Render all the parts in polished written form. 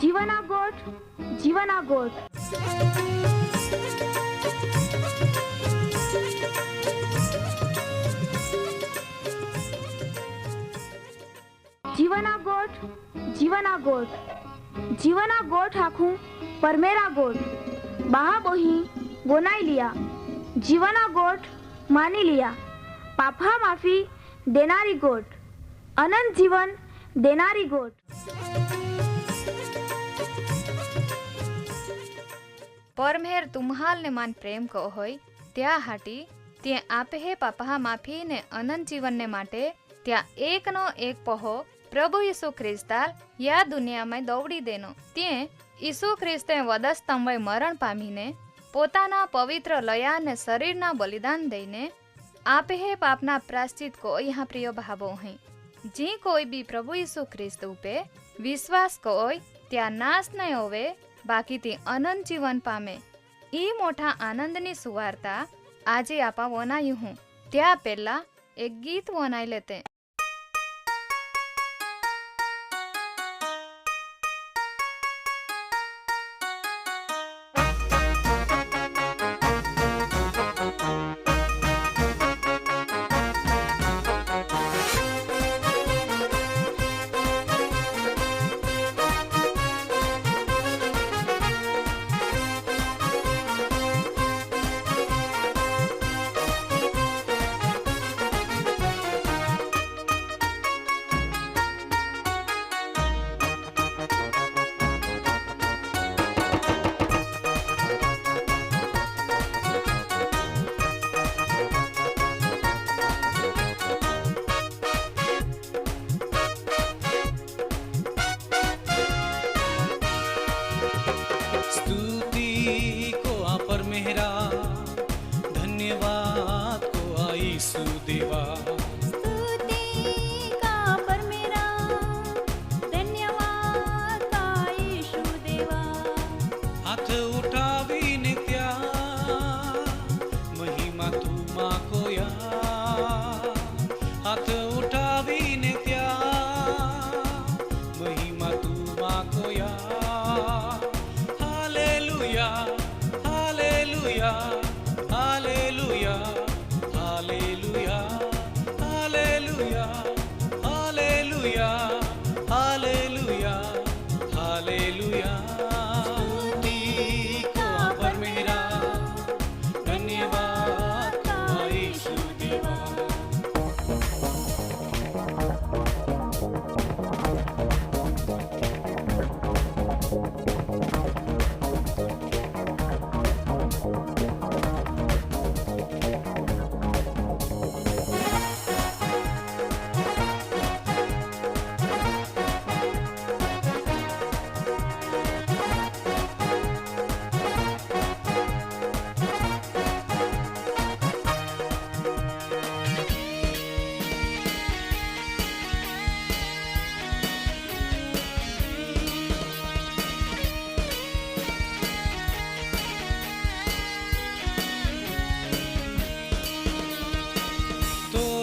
जीवना गोठ, जीवना गोठ। जीवना गोठ, जीवना गोठ। जीवना गोठ आखूं परमेरा गोठ। बाहा बोही बोनाई लिया। जीवना गोठ मानी लिया। पापा माफी देनारी गोठ। अनंत जीवन देनारी गोठ। परमेर तुम्हाल ने मान प्रेम को होय त्या हाटी ते आपे हे पापा माफी ने अनंत जीवन ने माटे त्या एक नो एक पहो प्रभु यीशु ख्रिस्ताल या दुनिया में दौड़ी देनो ते यीशु ख्रिस्ते वधस्तंभे मरण पामीने पोताना पवित्र लया ने शरीरना बलिदान दईने आपे हे पापना प्रायश्चित को यहाँ प्रिय भावो हैं। जी कोई भी प्रभु यीशु ख्रिस्त उपे विश्वास कोय त्या नाश नहीं होवे बाकी ती अनंत जीवन पामे। ई मोटा आनंदनी सुवार्ता आजे आपा वनायु हूँ त्या पहला एक गीत वनाई लेते।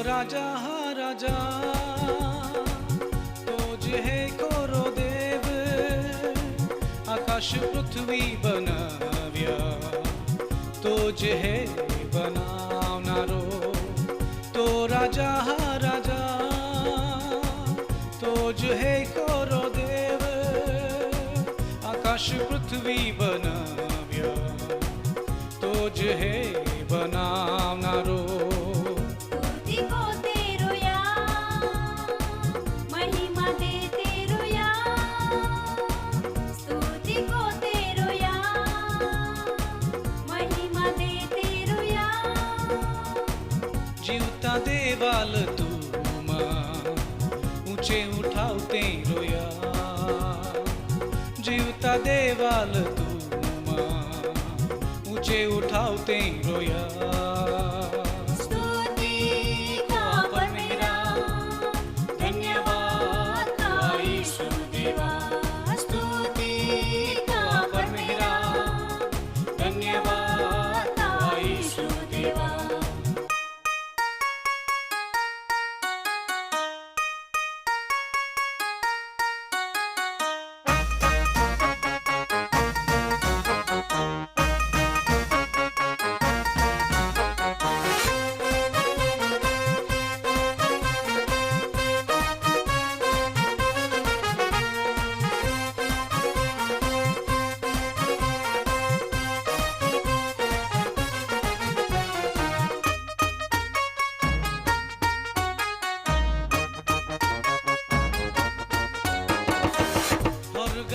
राजा हा राजा तोज है कोरो देव आकाश पृथ्वी बनाव्या तोज है बनावनारो तो राजा हा राजा तोज है कोरो देव आकाश पृथ्वी बनाव्या तोज है बनावनारो देवाल तुमा ऊंचे उठावते रोया जीवता देवाल तुमा ऊंचे उठावते रोया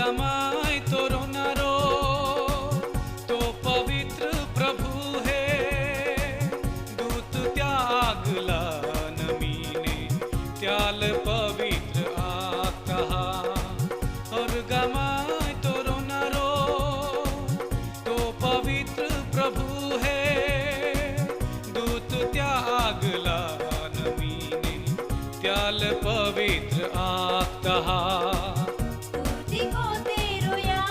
गमाए तो रोना रो, तो पवित्र प्रभु है दूत त्यागला नमीने त्याल पवित्र आकहा। और गमाए तो रोना रो, तो पवित्र प्रभु है दूत त्यागला नमीने त्याल पवित्र आकहा। स्तुति को तेरो या,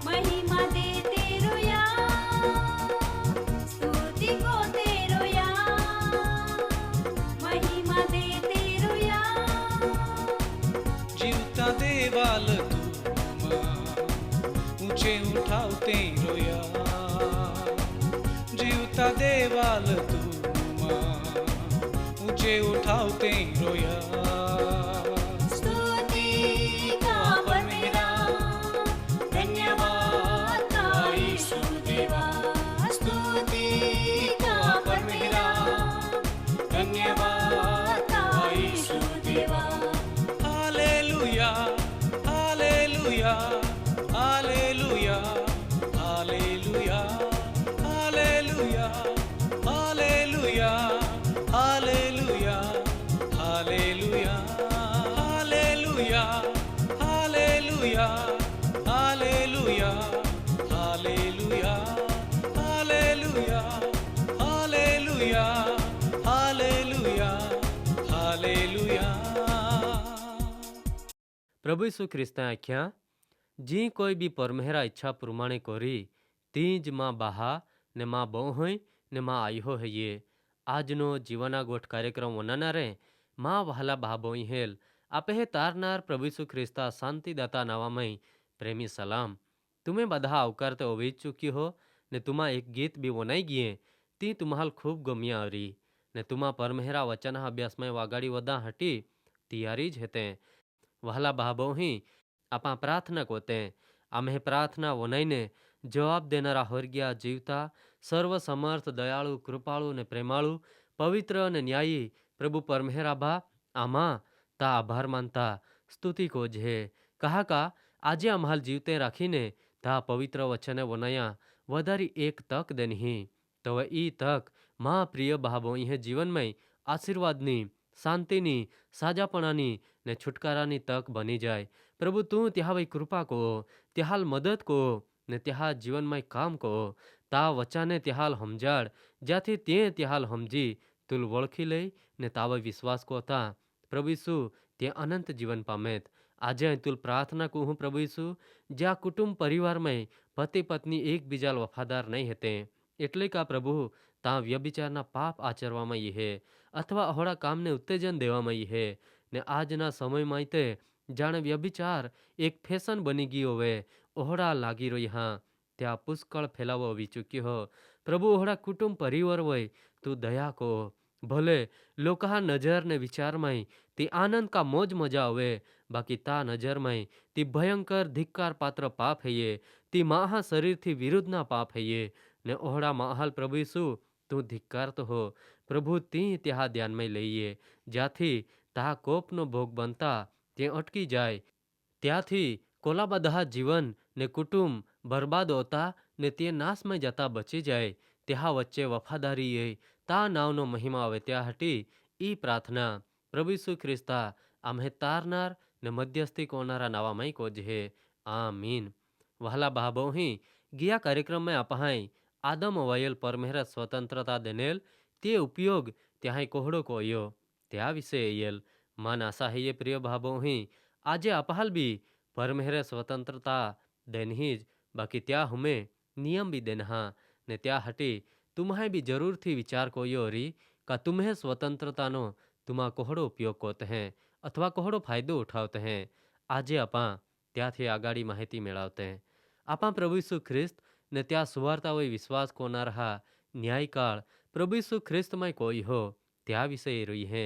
महिमा दे तेरो या, स्तुति को तेरो या, महिमा दे तेरो या। जीवता देवाल तू ऊंचे उठावते रोया, जीवता देवाल तू ऊंचे उठावते रोया। स्तुति का परमेरा, धन्यवाद का यीशु देवा। स्तुति का परमेरा, धन्यवाद का यीशु देवा। Hallelujah hallelujah hallelujah hallelujah hallelujah hallelujah hallelujah hallelujah hallelujah hallelujah hallelujah hallelujah hallelujah hallelujah hallelujah hallelujah. प्रभु यीशु ख्रिस्ता आख्या जी कोई भी परमेहरा इच्छा प्रमाणे करी तीज माँ बाहा ने माँ बो होय ने माँ आई हो है ये આજનો જીવના ગોઠ કાર્યક્રમ વનાનારે માં વહાલા ભાબોઈ હેલ આપે હે તારનાર પ્રભુ ઈસુ ખ્રિસ્તા શાંતિદાતા નાવામય પ્રેમી સલામ। तुम्हें બધા આવકારતે ઓવી ચૂકી હો ને તુમા એક ગીત બી વનાઈ ગયે તી તુમ્હાલ ખૂબ ગમ્યા આવરી ને તુમા પરમેહરા વચન અભ્યાસમય વાગાડી વદા હટી તૈયારી જ હેતે વહાલા ભાબોही આપા પ્રાર્થના કોતે આમે પ્રાર્થના વનાઈને જવાબ દેનારા હોરગ્યા જીવતા સર્વસમર્થ દયાળુ કૃપાળુ ને પ્રેમાળુ પવિત્ર અને ન્યાયી પ્રભુ પરમેહરાભા આમાં તા આભાર માનતા સ્તુતિ કોજે કहा का આજે અમહાલ જીવતે રાખીને તા પવિત્ર વચને વનાયા વધારી એક તક દેની તો ઈ તક માં પ્રિય ભાબોઈ હે જીવનમય આશીર્વાદની શાંતિની સાજાપણાની ને છુટકારાની તક બની જાય। પ્રભુ તું ત્યાં વઈ કૃપા કો ત્યાહાલ મદદ કો ને ત્યાં જીવનમય કામ કો તા વચાને ત્યાહાલ સમજાડ જ્યાંથી તે ત્યાહાલ સમજી તુલ વળખી લઈ ને તાવે વિશ્વાસ કો તા પ્રભુ ઈસુ તે અનંત જીવન પામેત। આજે તુલ પ્રાર્થના કહું હું પ્રભુ ઈસુ જ્યાં કુટુંબ પરિવારમય પતિ પત્ની એકબીજા વફાદાર નહીં હતે એટલે કા પ્રભુ તા વ્યભિચારના પાપ આચરવામાં હે અથવા અહોળા કામને ઉત્તેજન દેવામાં હે ને આજના સમયમાં તે જાણે વ્યભિચાર એક ફેશન બની ગઈ હોવે ઓહડા લાગી રહી હા ત્યાં પુષ્કળ ફેલાવો આવી ચૂક્યો હો પ્રભુ ઓહડા કુટુંબ પરિવાર હોય તું દયા કો ભલે લોકા નજર ને વિચારમય ती आनंद का मौज मजा हुए बाकी ता नजर में ती भयंकर धिक्कार पात्र पाप है ये ती महा शरीर थी विरुद्ध ना पाप है ये ने ओहड़ा महाल प्रभु यीशु तू धिक्कार तो हो प्रभु ती त्या ध्यान में लईए ज्याथी ता कोप नो भोग बनता ते अटकी जाए त्याथी कोला बधा जीवन ने कुटुंब बर्बाद होता ने ते नाश में जता बची जाए त्या वच्चे वफादारी ये ता नावनो महिमा आवे त्या हटी ई प्रार्थना प्रभु यीशु ख्रिस्ता आम्हे तारनार ने मध्यस्थी कोनारा नावामय कोजे आमीन। वहला बाबोही गिया कार्यक्रम में अपहाय आदम वयल परमेहरा स्वतंत्रता देनेल ते उपयोग त्याहाय कोहड़ो कोयो त्या विषय येल मान आशा है ये प्रिय भाबोही आजे अपहाल भी परमेहरे स्वतंत्रता देनहीज बाकी त्या हमें नियम भी देनहा ने त्या हटी तुम्हें भी जरूर थी विचार कोयो री का तुम्हें स्वतंत्रता नो तुमा कोहड़ो उपयोग करते हैं अथवा कोहड़ो फायदो उठावते हैं આજે આપા ત્યાંથી આગાડી માહિતી મેળવતે આપા પ્રભુ ઈસુ ખ્રિસ્ત ને ત્યાં સુવાર્તા હોય વિશ્વાસ કોનારહા ન્યાયકાળ પ્રભુ ઈસુ ખ્રિસ્તમાં કોઈ हो त्या વિષય રહી હે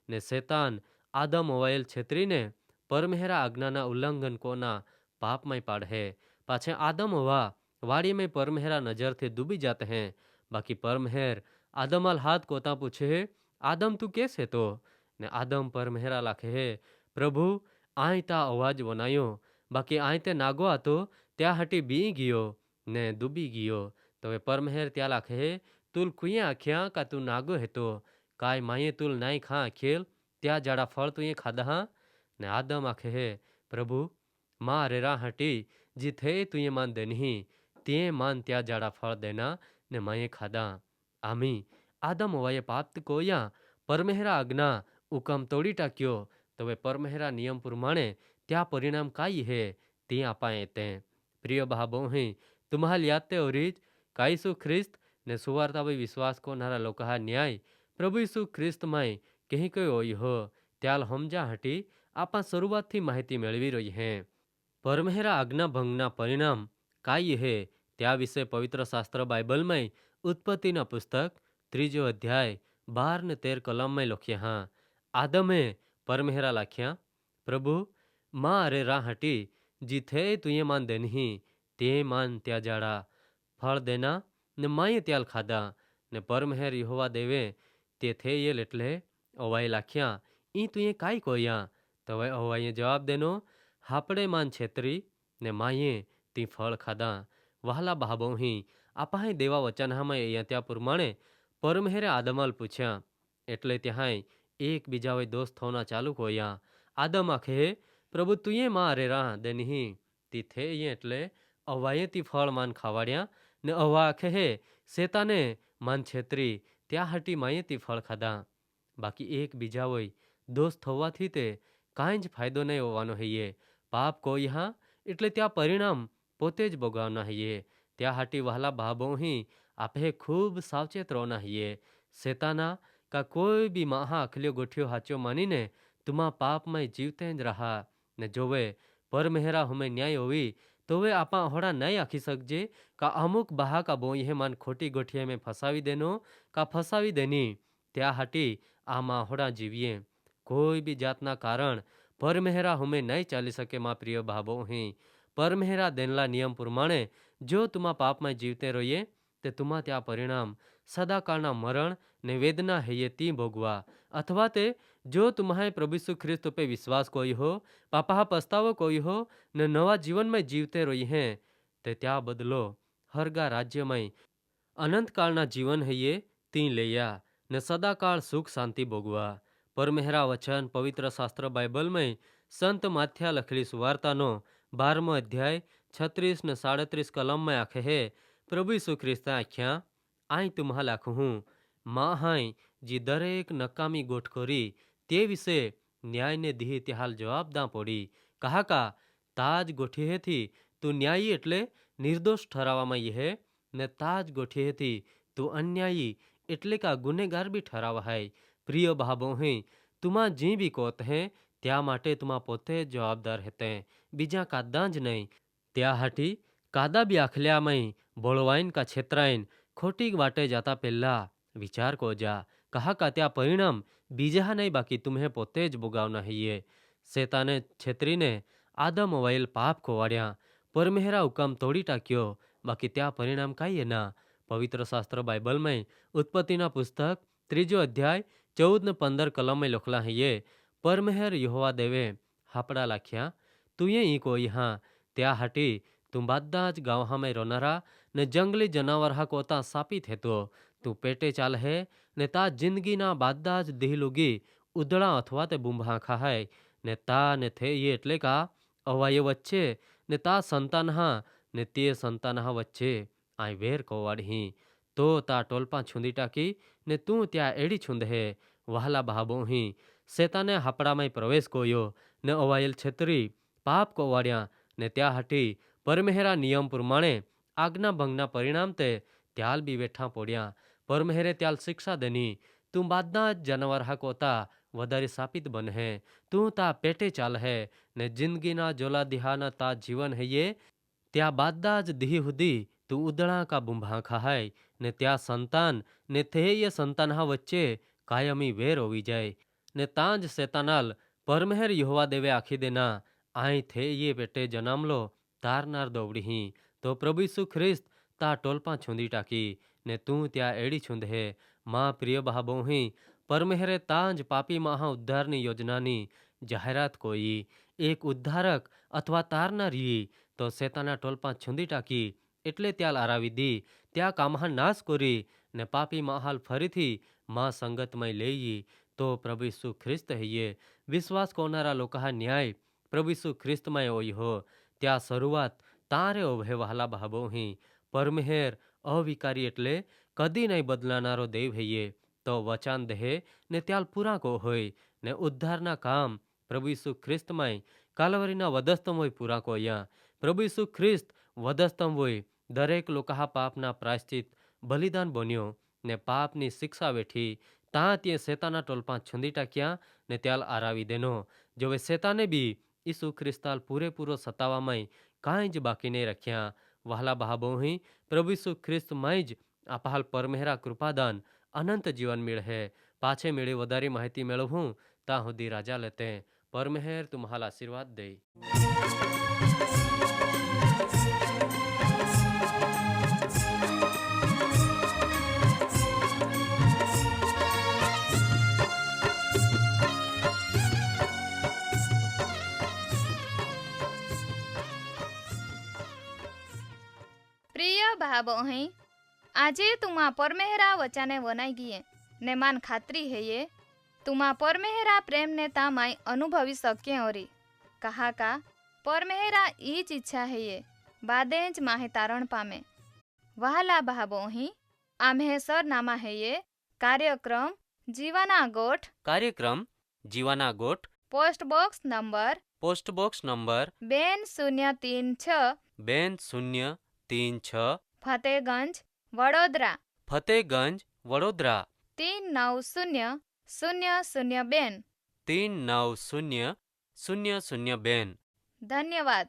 ને શેતાન આદમ ઓવાયેલ છેતરીને પરમેહરા આજ્ઞાના ઉલ્લંઘન કોના પાપમાં પાડે પાછે આદમ હોવા વાડી में परमेहरा नजर थे डूबी जाते हैं बाकी परमेहर आदम अल हाथ कोता पूछे आदम तू कैसे तो ने आदम परमेहरा लाखे है प्रभु આય તા અવાજ વનાયો બાકી આય તે નાગો હતો ત્યાં હટી બી ગયો ને ડૂબી ગયો તો એ પરમહેર ત્યાં લાખે તુલ કુયા આખ્યા કા તું નાગો હેતો કાય માયે તુલ નાઈ ખા આખેલ ત્યાં જાડા ફળ તું એ ખાધા હા ને આદમ આખે હે પ્રભુ માં રેરા હટી जी थे तू ये मान देनी ते मान त्या जाड़ा फल देना ने माये खादा आमी आदम वाये पाप कोया परमेहरा आज्ञा हुकम तोड़ी टाक्यो तो वे परमेहरा नियम प्रमाणे त्या परिणाम काई है ते आपाए ते प्रिय भाबो है तुम्हाल याते ओरीज काईसु ख्रिस्त ने सुवार्ता भाई विश्वास को नारा लोका न्याय प्रभु यीशु ख्रिस्त माय कहीं कोई होई हो त्याल हमजा हटी आपा शुरुआत थी माहिती मेळवी रही है परमेहरा आज्ञा भंगना परिणाम काय है त्या विषय पवित्र शास्त्र बाइबल में उत्पत्ति न पुस्तक 3 अध्याय 12 ने 13 कलम में लख्या हाँ आदमे परमेहरा लाख्या प्रभु माँ अरे रा हटी जी थे तुये मान देनी ते मान त्या जाड़ा फल देना ने माए त्याल खादा ने परमेहर यहोवा देवे ते थे ये लेटले अवाई लाख्या ई तुये काई कोया तो वह अवाई जवाब देनो हापड़े मान छेत्री ने माये ती फल खादा वहला भाबो ही आपाहे देवा वचन हमें त्या प्रमाणे परमेहरे आदमल पूछया एटले त्याहाय एक बीजावे दोस्त होना चालू कोया आदम आखे प्रभु तुये मां अरे रा देनी ती थे ये एटले अवाये ती फल मान खावाड्या ने अवा आखे हे सेताने मान छेत्री त्या हटी माये ती फल खादा बाकी एक बीजावे दोस्त होवाथी ते कांई ज फायदो नहीं होवानो हईए पाप कोई हाँ एटले त्या परिणाम पोते ज भोगवना हईए त्या हाटी वहला भाबो ही आपे खूब सावचेत रहना हईए सेताना का कोई भी महा अखलियो गोठियो हाचो मानीने तुमा पाप में जीवते ज रहा ने जोवे परमेहरा हमें न्याय होवी तो वे आपा होड़ा नहीं आखी सकजे का अमुक बहा का बोई है मान खोटी गोठिया में फसावी देनो का फसावी देनी त्या हाटी आमा होड़ा जीविए कोई भी जातना कारण परमेहरा हमें नहीं चाली सके माँ प्रिय भाबो ही परमेहरा देनला नियम प्रमाणे जो तुमा पाप में जीवते रहिए ते तुमा त्या परिणाम सदाकाळना मरण ने वेदना है ती भोगवा अथवा ते जो तुम्हारे प्रभु यीशु ख्रिस्त पे विश्वास कोई हो पापा पछतावो कोई हो ने नवा जीवन में जीवते रही हैं ते त्या बदलो हरगा राज्य में अनंत कालना जीवन है ती लेया ने सदाकाळ सुख शांति भोगवा परमेहरा वचन पवित्र शास्त्र बाइबल में संत माथ्या लखली सुवार्तानो 12मो अध्याय 36 ने 37 कलम में आखे है प्रभु यीशु ख्रिस्ता आख्या आई तुम्हा लाखू हूँ माँ हाय जी दरेक नकामी गोठ करी ते विषे न्याय ने दी त्याहाल जवाब दा पड़ी कहा का ताज गोठी है थी तू न्यायी एटले निर्दोष ठहरावामां है ने ताज गोठी है थी तू अन्यायी एटले का गुनेगार भी ठहरावा है प्रिय भाबो हैं तुमा जी भी कोत हैं त्या माटे तुमा पोते जवाबदार हेते बीजा कादा ज नहीं त्या हाटी कादा भी आखल्या में बोलवाइन का छेत्राइन खोटी वाटे जाता पहला विचार को जा कहा का त्या परिणाम बीजा नहीं बाकी तुम्हें पोते ज भोगावना है सेताने छेत्री ने आदम वैल पाप को वाड्या परमेहरा हुकम तोड़ी टाक्यो बाकी त्या परिणाम काई है ना पवित्र शास्त्र बाइबल में उत्पत्ति ना पुस्तक 3 अध्याय 14 ने 15 कलम में लखला है ये परमेहर यहोवा देवे हापड़ा लाख्या तू ये ही कोई हाँ त्या हाटी तुम बादा ज गाँव में रोनारा ने जंगली जनावर हा कोता सापित है तो तू पेटे चाल है ने ता जिंदगी ना बादा ज दी लुगी उदड़ा अथवा ते बुंभा खाहाय ने ता ने थे ये एटले का अवाये वच्चे ने ता संतान हा ने ते संतान हा वच्चे आई वेर कोवाड़ी तो ता टोलपा छुंदी टाकी ने तू त्या एड़ी छुंद है वहला भाबो ही सेताने हापड़ा में प्रवेश कोयो ने अवायल छेत्री पाप को वाड्या ने त्या हटी परमेहरा नियम प्रमाणे आज्ञा भंगना परिणाम ते त्याल भी वेठा पोड्या परमेहरे त्याल शिक्षा देनी तू बादना जानवर हा कोता वधारे सापित बन है तू ता पेटे चाल है ने जिंदगी ना जोला दिहाना ता जीवन है ये त्या बादा ज दी हुदी तू उदड़ा का बुंभा खाहाय ने त्या संतान ने थे ये संतान हा वच्चे कायमी वेर होवी जाए ने तांज सेतानाल परमेहर यहोवा देवे आखी देना आई थे ये बेटे जन्म लो तारनार दौड़ी ही तो प्रभु यीशु ख्रिस्त ता टोलपा छुंदी टाकी ने तू त्या एड़ी छुंद है माँ प्रिय भाबो ही परमेहरे तांज पापी महा उद्धारनी योजनानी जाहिरात कोई એક ઉદ્ધારક અથવા તારનાર ઈ તો શેતાના ટોલપા છૂંદી ટાંકી એટલે ત્યાલ આરાવી દી ત્યાં કામહા નાશ કરી ને પાપી મહાલ ફરીથી માં સંગતમય લેઈ તો પ્રભુ ઈસુ ખ્રિસ્ત હૈયે વિશ્વાસ કોનારા લોકા ન્યાય પ્રભુ ઈસુ ખ્રિસ્તમય હોય હો ત્યાં શરૂઆત તારે ઓભે વહાલા બહાબોહી પરમેહેર અવિકારી એટલે કદી નહીં બદલાનારો દેવ હૈયે તો વચાન દહે ને ત્યાલ પૂરા કો હોય ને ઉદ્ધારના કામ પ્રભુ ઈસુ ખ્રિસ્તમય કાલવરીના વધસ્તમ હોય પૂરા કોયા પ્રભુ ઈસુ ખ્રિસ્ત વધસ્તમ હોય દરેક લોકા પાપના પ્રાયશ્ચિત બલિદાન બન્યો ને પાપની શિક્ષા વેઠી ત્યાં તે શેતાના ટોલપા છૂંદી ટાક્યા ને ત્યાલ આરાવી દેનો જોવે શેતાને બી ઈસુ ખ્રિસ્તાલ પૂરેપૂરો સતાવામાં કાંઈ જ બાકી નહીં રખ્યા વહાલા બહાબોહી પ્રભુ ઈસુ ખ્રિસ્તમય જ આપહાલ પરમેહરા કૃપાદાન અનંત જીવન મેળહે પાછે મેળે વધારે માહિતી મેળવવું ત્યાં સુધી રાજા લેતે પરમેહેર તુમ્હાલ આશીર્વાદ દે. પ્રિય ભાબો અહીં આજે તુમા પરમેહરા વચાને વનાઈ ગયે ને માન ખાતરી હૈયે તુમા પરમેહરા પ્રેમ ને તામાય અનુભવી શક્ય ઓરી કહા કા પરમેહરા ઈ જ ઈચ્છા હૈયે બાદે જ માહે તારણ પામે. વહાલા ભાબો અહીં આમ્હે સરનામા હૈયે કાર્યક્રમ જીવાના ગોઠ post box number 2036 Fatehganj Vadodara 390002. ધન્યવાદ.